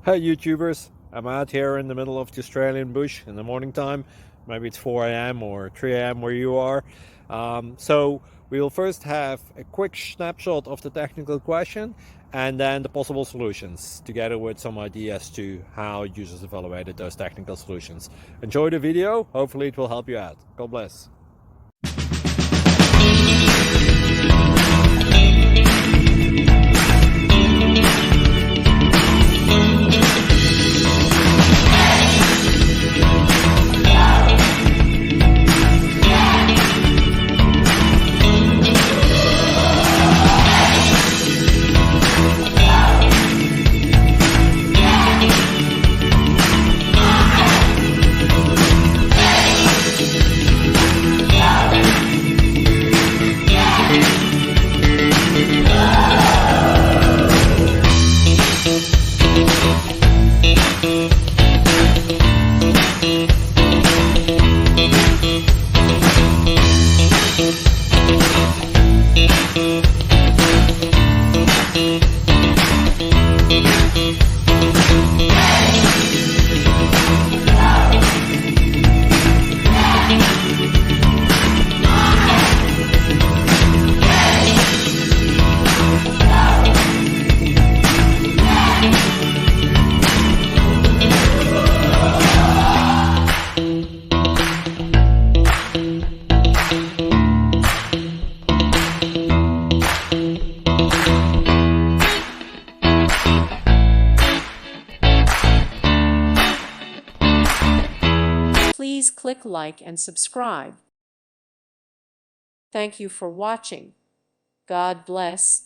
Hey YouTubers, I'm out here in the middle of the Australian bush in the morning time. Maybe it's 4 a.m. or 3 a.m. where you are. So we'll first have a quick snapshot of the technical question and then the possible solutions, together with some ideas to how users evaluated those technical solutions. Enjoy the video, hopefully it will help you out. God bless. Please click like and subscribe. Thank you for watching. God bless.